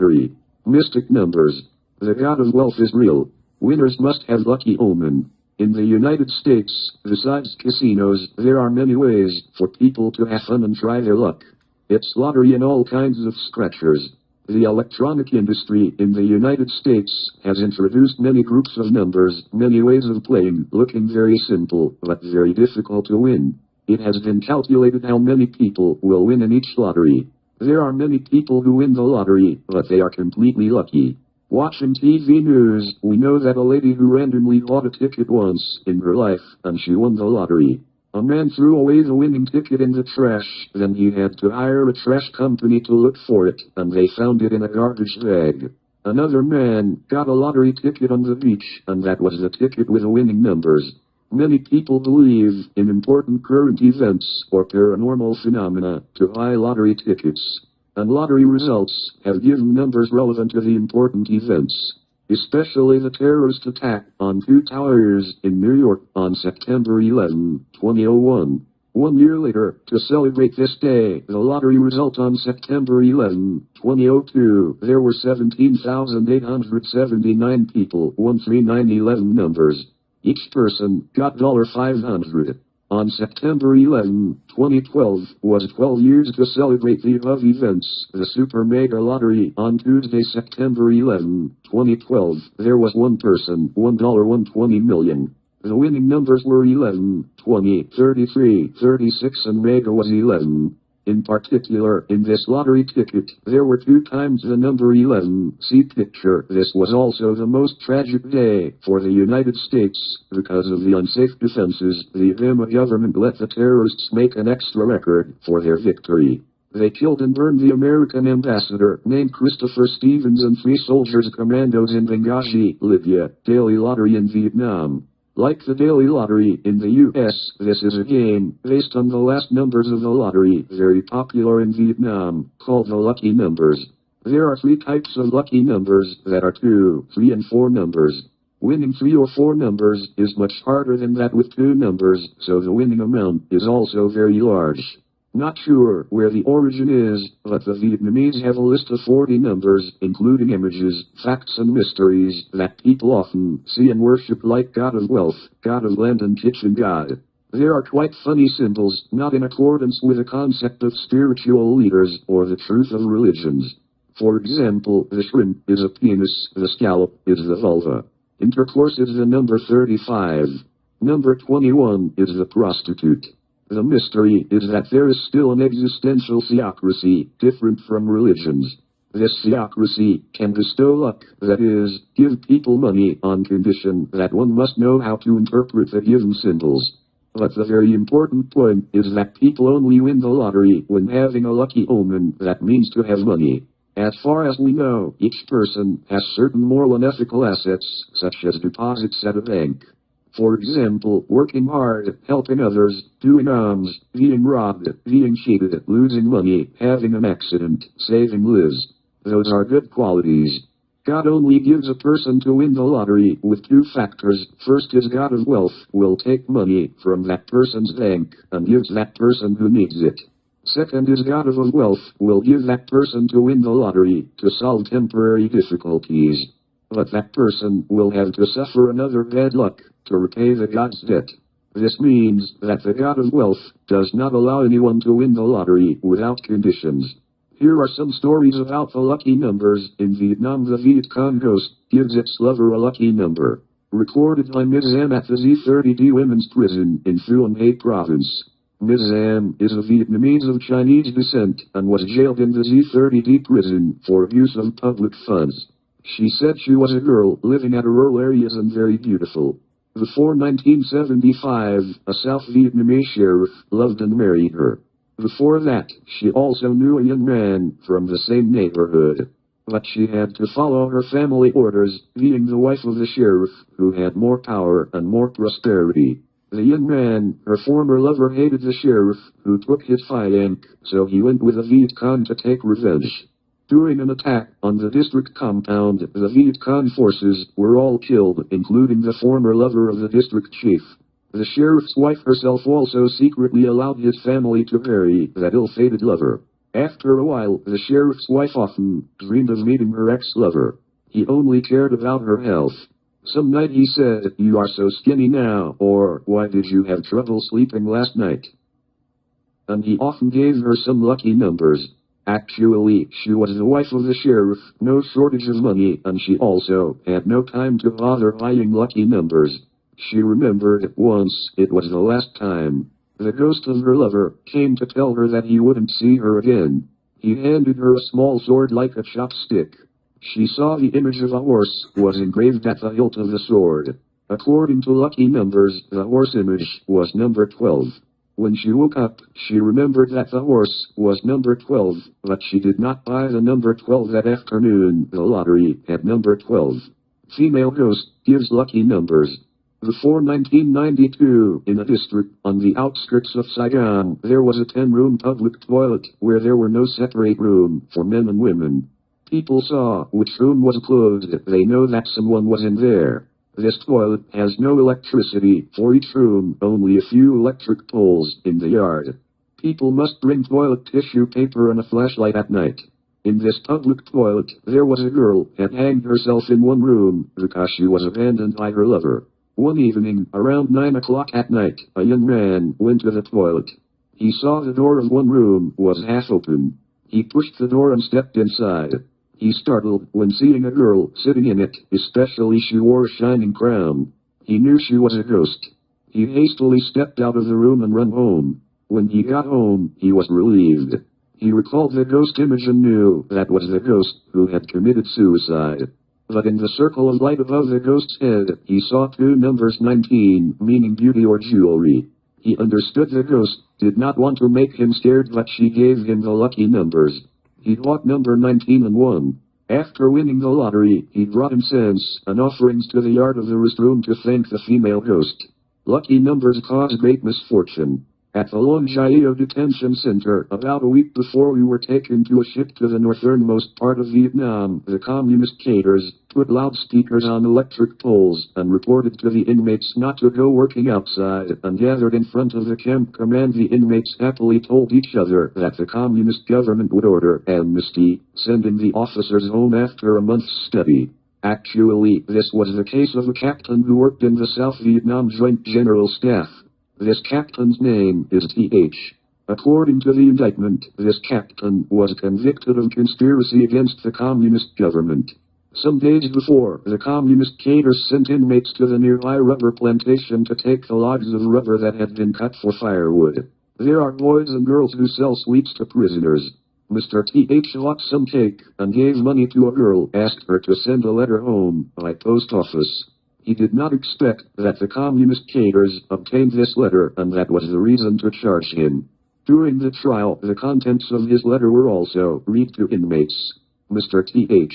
lottery. Mystic numbers. The god of wealth is real. Winners must have lucky omen. In the United States, besides casinos, there are many ways for people to have fun and try their luck. It's lottery in all kinds of scratchers. The electronic industry in the United States has introduced many groups of numbers, many ways of playing, looking very simple, but very difficult to win. It has been calculated how many people will win in each lottery. There are many people who win the lottery, but they are completely lucky. Watching TV news, we know that a lady who randomly bought a ticket once in her life, and she won the lottery. A man threw away the winning ticket in the trash, then he had to hire a trash company to look for it, and they found it in a garbage bag. Another man got a lottery ticket on the beach, and that was the ticket with the winning numbers. Many people believe in important current events or paranormal phenomena to buy lottery tickets. And lottery results have given numbers relevant to the important events. Especially the terrorist attack on 2 towers in New York on September 11, 2001. 1 year later, to celebrate this day, the lottery result on September 11, 2002, there were 17,879 people won 3911 numbers. Each person got $500. On September 11, 2012, was 12 years to celebrate the above events. The Super Mega Lottery on Tuesday, September 11, 2012, there was one person, $120 million. The winning numbers were 11, 20, 33, 36 and Mega was 11. In particular, in this lottery ticket, there were 2 times the number 11. See picture. This was also the most tragic day for the United States. Because of the unsafe defenses, the DIEM government let the terrorists make an extra record for their victory. They killed and burned the American ambassador, named Christopher Stevens, and 3 soldiers commandos in Benghazi, Libya. Daily lottery in Vietnam. Like the daily lottery in the US, this is a game based on the last numbers of the lottery, very popular in Vietnam, called the lucky numbers. There are 3 types of lucky numbers that are 2, 3 and 4 numbers. Winning 3 or 4 numbers is much harder than that with 2 numbers, so the winning amount is also very large. Not sure where the origin is, but the Vietnamese have a list of 40 numbers, including images, facts and mysteries that people often see and worship, like God of Wealth, God of Land and Kitchen God. There are quite funny symbols, not in accordance with the concept of spiritual leaders or the truth of religions. For example, the shrimp is a penis, the scallop is the vulva. Intercourse is the number 35. Number 21 is the prostitute. The mystery is that there is still an existential theocracy, different from religions. This theocracy can bestow luck, that is, give people money on condition that one must know how to interpret the given symbols. But the very important point is that people only win the lottery when having a lucky omen that means to have money. As far as we know, each person has certain moral and ethical assets, such as deposits at a bank. For example, working hard, helping others, doing alms, being robbed, being cheated, losing money, having an accident, saving lives. Those are good qualities. God only gives a person to win the lottery with 2 factors. First is God of Wealth will take money from that person's bank and gives that person who needs it. Second is God of Wealth will give that person to win the lottery to solve temporary difficulties. But that person will have to suffer another bad luck to repay the god's debt. This means that the God of Wealth does not allow anyone to win the lottery without conditions. Here are some stories about the lucky numbers. In Vietnam, the Viet Cong ghost gives its lover a lucky number. Recorded by Ms. M at the Z30D Women's Prison in Thuan Hay Province. Ms. M is a Vietnamese of Chinese descent and was jailed in the Z30D prison for abuse of public funds. She said she was a girl living at rural areas and very beautiful. Before 1975, a South Vietnamese sheriff loved and married her. Before that, she also knew a young man from the same neighborhood. But she had to follow her family orders, being the wife of the sheriff, who had more power and more prosperity. The young man, her former lover, hated the sheriff, who took his fianc, so he went with the Viet Cong to take revenge. During an attack on the district compound, the Viet Cong forces were all killed, including the former lover of the district chief. The sheriff's wife herself also secretly allowed his family to marry that ill-fated lover. After a while, the sheriff's wife often dreamed of meeting her ex-lover. He only cared about her health. Some night he said, "You are so skinny now," or, "Why did you have trouble sleeping last night?" And he often gave her some lucky numbers. Actually, she was the wife of the sheriff, no shortage of money, and she also had no time to bother buying lucky numbers. She remembered once it was the last time. The ghost of her lover came to tell her that he wouldn't see her again. He handed her a small sword like a chopstick. She saw the image of a horse was engraved at the hilt of the sword. According to lucky numbers, the horse image was number 12. When she woke up, she remembered that the horse was number 12, but she did not buy the number 12 that afternoon. The lottery had number 12. Female ghost gives lucky numbers. Before 1992, in a district on the outskirts of Saigon, there was a 10-room public toilet where there were no separate room for men and women. People saw which room was closed. They know that someone was in there. This toilet has no electricity for each room, only a few electric poles in the yard. People must bring toilet tissue paper and a flashlight at night. In this public toilet, there was a girl had hanged herself in one room because she was abandoned by her lover. One evening, around 9 o'clock at night, a young man went to the toilet. He saw the door of one room was half open. He pushed the door and stepped inside. He startled when seeing a girl sitting in it, especially she wore a shining crown. He knew she was a ghost. He hastily stepped out of the room and ran home. When he got home, he was relieved. He recalled the ghost image and knew that was the ghost who had committed suicide. But in the circle of light above the ghost's head, he saw two numbers 19, meaning beauty or jewelry. He understood the ghost did not want to make him scared, but she gave him the lucky numbers. He bought number 19 and won. After winning the lottery, he brought incense and offerings to the yard of the restroom to thank the female ghost. Lucky numbers cause great misfortune. At the Long GIAI detention center, about a week before we were taken to a ship to the northernmost part of Vietnam, the communist cadres put loudspeakers on electric poles and reported to the inmates not to go working outside, and gathered in front of the camp command. The inmates happily told each other that the communist government would order amnesty, sending the officers home after a month's study. Actually, this was the case of a captain who worked in the South Vietnam Joint General Staff. This captain's name is Th. According to the indictment, this captain was convicted of conspiracy against the communist government. Some days before, the communist cadres sent inmates to the nearby rubber plantation to take the logs of rubber that had been cut for firewood. There are boys and girls who sell sweets to prisoners. Mr. Th bought some cake and gave money to a girl, asked her to send a letter home by post office. He did not expect that the communist cadres obtained this letter, and that was the reason to charge him. During the trial, the contents of his letter were also read to inmates. Mr. Th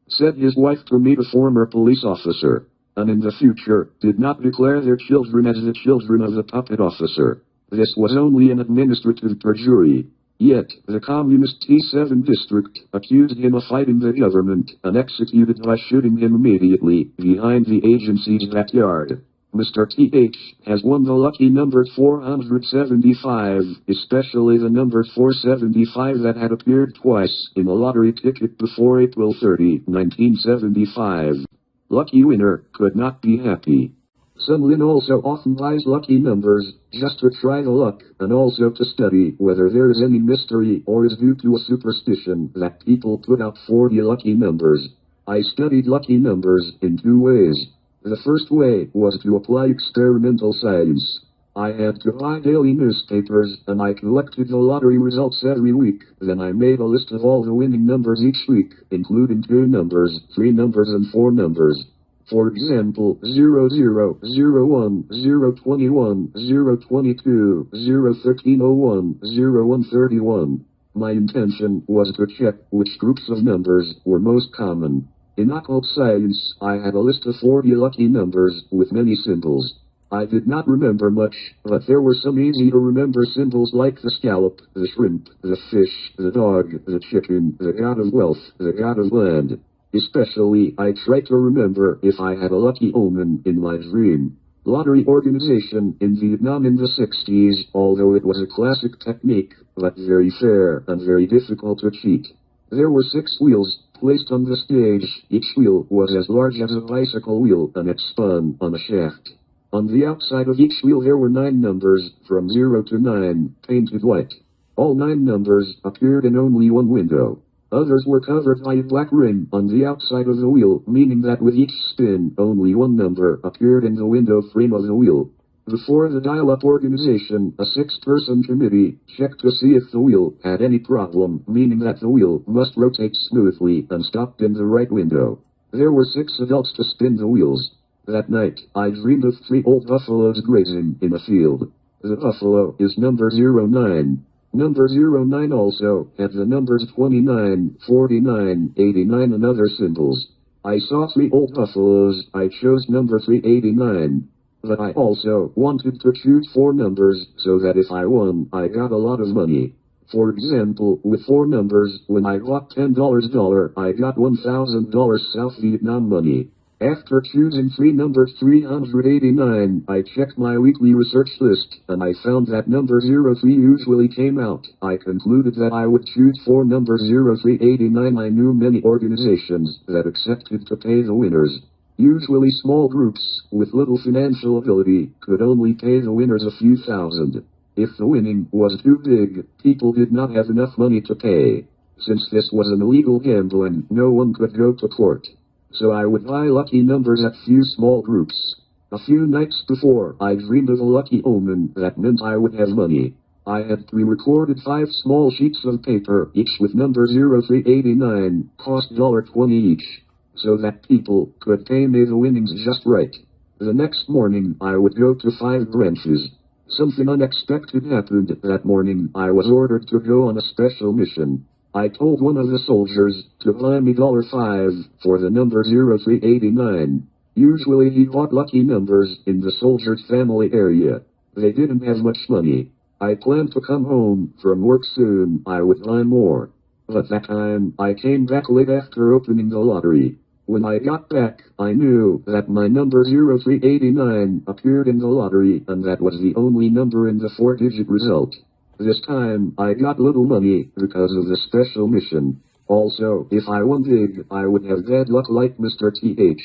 said his wife to meet a former police officer, and in the future did not declare their children as the children of the puppet officer. This was only an administrative perjury. Yet, the communist T7 district accused him of fighting the government and executed by shooting him immediately behind the agency's backyard. Mr. Th has won the lucky number 475, especially the number 475 that had appeared twice in a lottery ticket before April 30, 1975. Lucky winner could not be happy. Sun Lin also often buys lucky numbers, just to try the luck, and also to study whether there is any mystery or is due to a superstition that people put out 40 lucky numbers. I studied lucky numbers in two ways. The first way was to apply experimental science. I had to buy daily newspapers, and I collected the lottery results every week. Then I made a list of all the winning numbers each week, including 2 numbers, 3 numbers, and 4 numbers. For example, 00, 01, 021, 022, 013, 01, 0131. My intention was to check which groups of numbers were most common. In occult science, I had a list of 40 lucky numbers with many symbols. I did not remember much, but there were some easy-to-remember symbols like the scallop, the shrimp, the fish, the dog, the chicken, the god of wealth, the god of land. Especially, I tried to remember if I had a lucky omen in my dream. lottery organization in Vietnam in the 60s, although it was a classic technique, but very fair and very difficult to cheat. There were 6 wheels placed on the stage. Each wheel was as large as a bicycle wheel, and it spun on a shaft. On the outside of each wheel there were 9 numbers, from 0 to 9, painted white. All 9 numbers appeared in only one window. Others were covered by a black ring on the outside of the wheel, meaning that with each spin, only one number appeared in the window frame of the wheel. Before the dial-up organization, a 6-person committee checked to see if the wheel had any problem, meaning that the wheel must rotate smoothly and stopped in the right window. There were 6 adults to spin the wheels. That night, I dreamed of 3 old buffaloes grazing in a field. The buffalo is number 09. Number 09 also had the numbers 29, 49, 89 and other symbols. I saw 3 old buffaloes. I chose number 389. But I also wanted to choose 4 numbers, so that if I won, I got a lot of money. For example, with 4 numbers, when I got $10 I got $1,000 South Vietnam money. After choosing 3 numbers 389, I checked my weekly research list, and I found that number 03 usually came out. I concluded that I would choose 4 numbers 0389. I knew many organizations that accepted to pay the winners. Usually small groups, with little financial ability, could only pay the winners a few thousand. If the winning was too big, people did not have enough money to pay. Since this was an illegal gambling, no one could go to court. So I would buy lucky numbers at few small groups. A few nights before, I dreamed of a lucky omen that meant I would have money. I had pre-recorded 5 small sheets of paper, each with number 0389, cost $20 each, so that people could pay me the winnings just right. The next morning, I would go to 5 branches. Something unexpected happened that morning. I was ordered to go on a special mission. I told one of the soldiers to buy me $5 for the number 0389. Usually he bought lucky numbers in the soldier's family area. They didn't have much money. I planned to come home from work soon. I would buy more. But that time, I came back late after opening the lottery. When I got back, I knew that my number 0389 appeared in the lottery, and that was the only number in the 4-digit result. This time, I got little money because of the special mission. Also, if I won big, I would have bad luck like Mr. Th,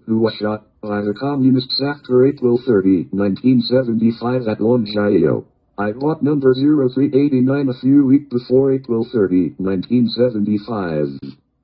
who was shot by the communists after April 30, 1975 at GIAI. I bought number 0389 a few weeks before April 30, 1975.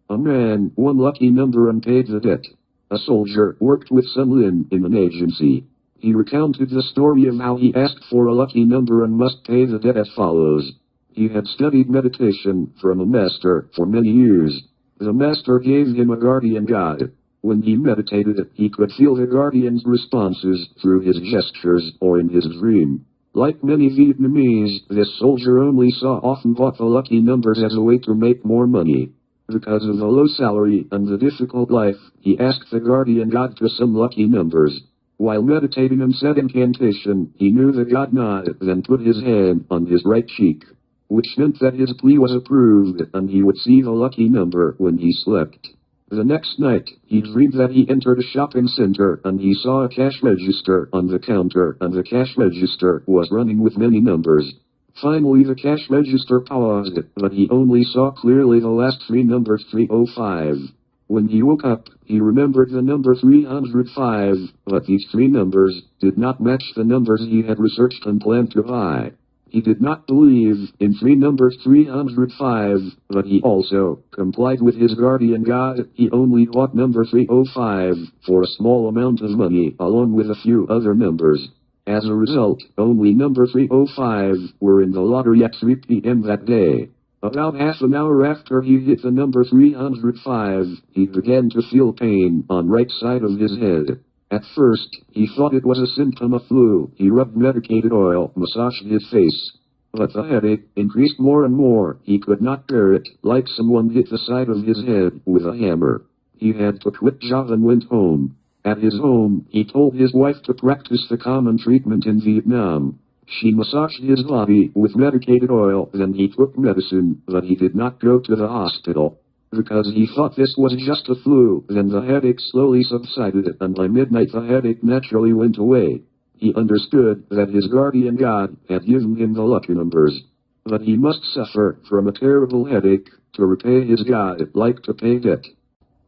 A man won lucky number and paid the debt. A soldier worked with Sun Lin in an agency. He recounted the story of how he asked for a lucky number and must pay the debt as follows. He had studied meditation from a master for many years. The master gave him a guardian god. When he meditated, he could feel the guardian's responses through his gestures or in his dream. Like many Vietnamese, this soldier only often bought the lucky numbers as a way to make more money. Because of the low salary and the difficult life, he asked the guardian god for some lucky numbers. While meditating and said incantation, he knew the god nod, then put his hand on his right cheek, which meant that his plea was approved, and he would see the lucky number when he slept. The next night, he dreamed that he entered a shopping center, and he saw a cash register on the counter, and the cash register was running with many numbers. Finally the cash register paused, but he only saw clearly the last 3 numbers 305. When he woke up, he remembered the number 305, but these 3 numbers did not match the numbers he had researched and planned to buy. He did not believe in 3 numbers 305, but he also complied with his guardian god. He only bought number 305 for a small amount of money along with a few other numbers. As a result, only number 305 were in the lottery at 3 p.m. that day. About half an hour after he hit the number 305, he began to feel pain on right side of his head. At first, he thought it was a symptom of flu. He rubbed medicated oil, massaged his face. But the headache increased more and more. He could not bear it, like someone hit the side of his head with a hammer. He had to quit job and went home. At his home, he told his wife to practice the common treatment in Vietnam. She massaged his body with medicated oil, then he took medicine, but he did not go to the hospital. Because he thought this was just a flu. Then the headache slowly subsided, and by midnight the headache naturally went away. He understood that his guardian God had given him the lucky numbers. But he must suffer from a terrible headache to repay his God like to pay debt.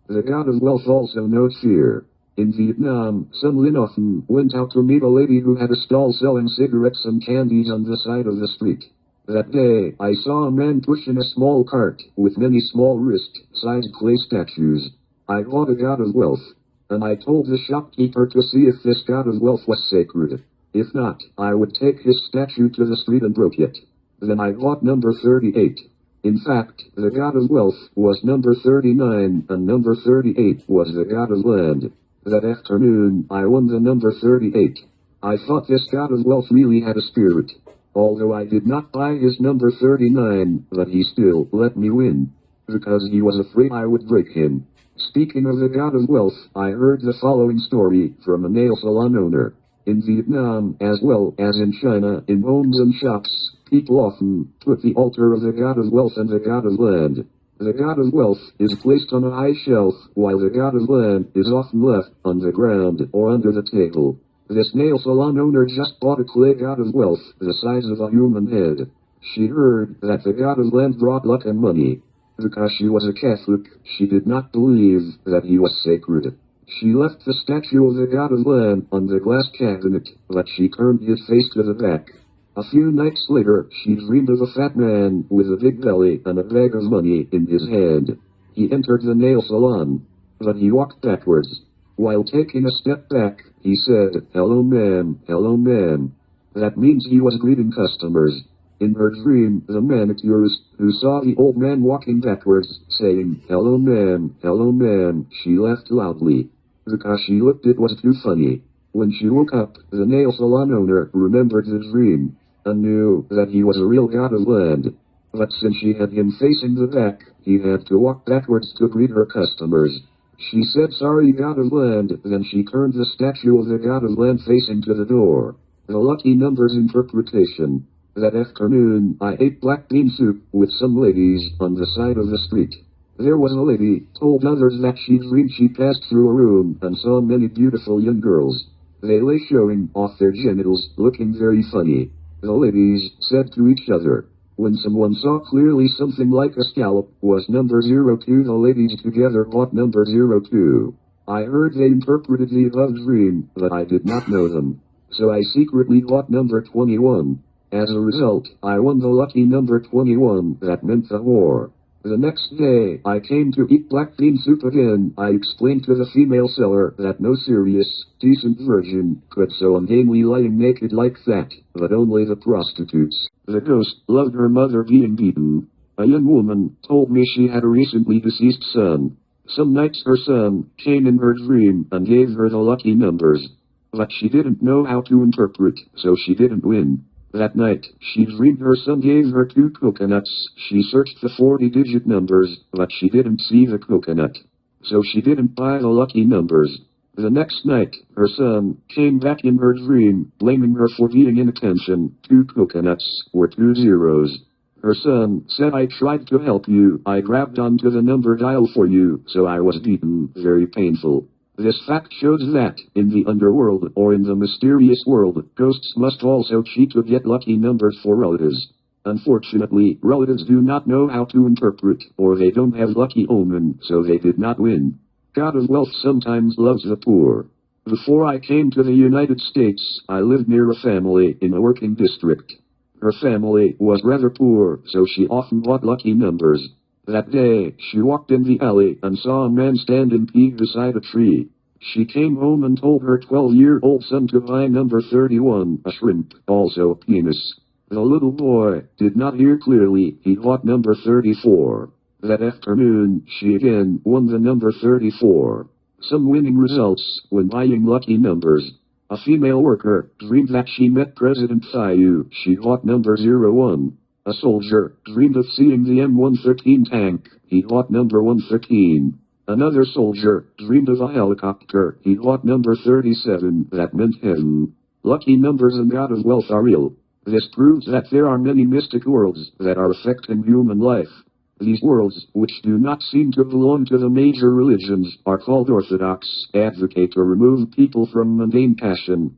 The God of wealth also knows fear. In Vietnam, some Linoffen went out to meet a lady who had a stall selling cigarettes and candies on the side of the street. That day, I saw a man pushing a small cart with many small wrist-sized clay statues. I bought a God of wealth, and I told the shopkeeper to see if this God of wealth was sacred. If not, I would take his statue to the street and broke it. Then I bought number 38. In fact, the God of wealth was number 39, and number 38 was the God of land. That afternoon, I won the number 38. I thought this God of wealth really had a spirit. Although I did not buy his number 39, but he still let me win. Because he was afraid I would break him. Speaking of the God of wealth, I heard the following story from a nail salon owner. In Vietnam, as well as in China, in homes and shops, people often put the altar of the God of wealth and the God of land. The God of wealth is placed on a high shelf, while the God of land is often left on the ground or under the table. This nail salon owner just bought a clay God of wealth, the size of a human head. She heard that the God of land brought luck and money. Because she was a Catholic, she did not believe that he was sacred. She left the statue of the God of land on the glass cabinet, but she turned his face to the back. A few nights later, she dreamed of a fat man with a big belly and a bag of money in his hand. He entered the nail salon, but he walked backwards. While taking a step back, he said, "Hello ma'am, hello ma'am." That means he was greeting customers. In her dream, the manicurist, who saw the old man walking backwards, saying, hello ma'am, she laughed loudly. Because she looked it was too funny. When she woke up, the nail salon owner remembered the dream, and knew that he was a real God of land. But since she had him facing the back, he had to walk backwards to greet her customers. She said, "Sorry, God of land," then she turned the statue of the God of land facing to the door. The lucky numbers interpretation. That afternoon, I ate black bean soup with some ladies on the side of the street. There was a lady, told others that she dreamed she passed through a room and saw many beautiful young girls. They lay showing off their genitals, looking very funny. The ladies said to each other. When someone saw clearly something like a scallop was number 02, the ladies together bought number 02. I heard they interpreted the above dream, but I did not know them. So I secretly bought number 21. As a result, I won the lucky number 21, that meant the war. The next day, I came to eat black bean soup again. I explained to the female seller that no serious, decent virgin could so ungainly lying naked like that, but only the prostitutes. The ghost loved her mother being beaten. A young woman told me she had a recently deceased son. Some nights her son came in her dream and gave her the lucky numbers. But she didn't know how to interpret, so she didn't win. That night, she dreamed her son gave her 2 coconuts. She searched the 40-digit numbers, but she didn't see the coconut. So she didn't buy the lucky numbers. The next night, her son came back in her dream, blaming her for being inattention. 2 coconuts were 2 zeros. Her son said, "I tried to help you. I grabbed onto the number dial for you, so I was beaten. Very painful." This fact shows that, in the underworld or in the mysterious world, ghosts must also cheat to get lucky numbers for relatives. Unfortunately, relatives do not know how to interpret, or they don't have lucky omen, so they did not win. God of wealth sometimes loves the poor. Before I came to the United States, I lived near a family in a working district. Her family was rather poor, so she often bought lucky numbers. That day, she walked in the alley and saw a man standing peeved beside a tree. She came home and told her 12-year-old son to buy number 31, a shrimp, also a penis. The little boy did not hear clearly. He bought number 34. That afternoon, she again won the number 34. Some winning results when buying lucky numbers. A female worker dreamed that she met President Thieu. She bought number 01. A soldier dreamed of seeing the M113 tank. He bought number 113. Another soldier dreamed of a helicopter. He bought number 37. That meant heaven. Lucky numbers and God of wealth are real. This proves that there are many mystic worlds that are affecting human life. These worlds, which do not seem to belong to the major religions, are called orthodox, advocate to remove people from mundane passion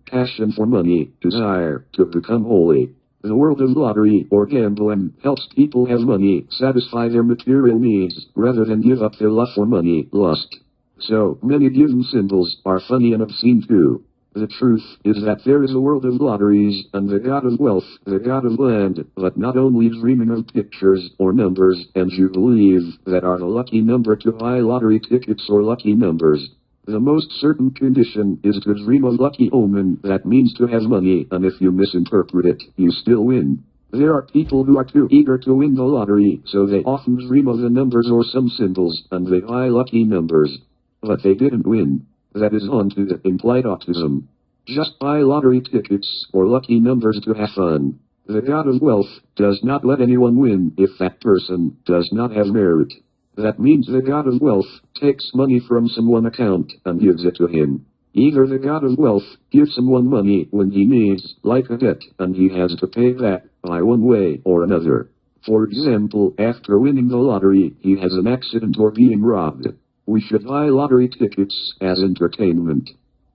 for money, desire to become holy. The world of lottery or gambling helps people have money, satisfy their material needs, rather than give up their love for money, lust. So, many given symbols are funny and obscene too. The truth is that there is a world of lotteries, and the god of wealth, the god of land, but not only dreaming of pictures or numbers, and you believe that are the lucky number to buy lottery tickets or lucky numbers. The most certain condition is to dream of lucky omen, that means to have money, and if you misinterpret it, you still win. There are people who are too eager to win the lottery, so they often dream of the numbers or some symbols, and they buy lucky numbers. But they didn't win. That is on to the implied autism. Just buy lottery tickets or lucky numbers to have fun. The god of wealth does not let anyone win if that person does not have merit. That means the god of wealth takes money from someone's account and gives it to him. Either the god of wealth gives someone money when he needs, like a debt, and he has to pay that by one way or another. For example, after winning the lottery, he has an accident or being robbed. We should buy lottery tickets as entertainment.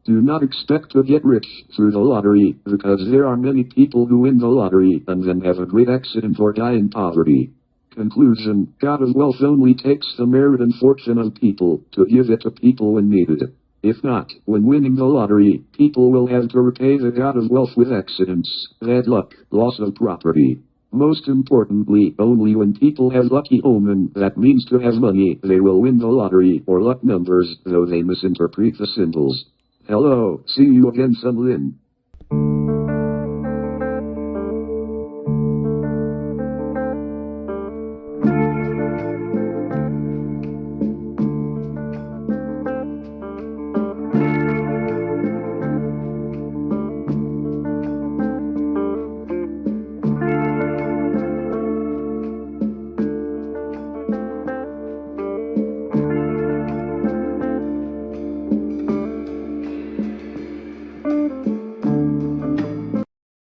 Do not expect to get rich through the lottery, because there are many people who win the lottery and then have a great accident or die in poverty. Conclusion: God of wealth only takes the merit and fortune of people to give it to people when needed. If not, when winning the lottery, people will have to repay the god of wealth with accidents, bad luck, loss of property. Most importantly, only when people have lucky omen, that means to have money, they will win the lottery or luck numbers, though they misinterpret the symbols. Hello, see you again, Sun Lin.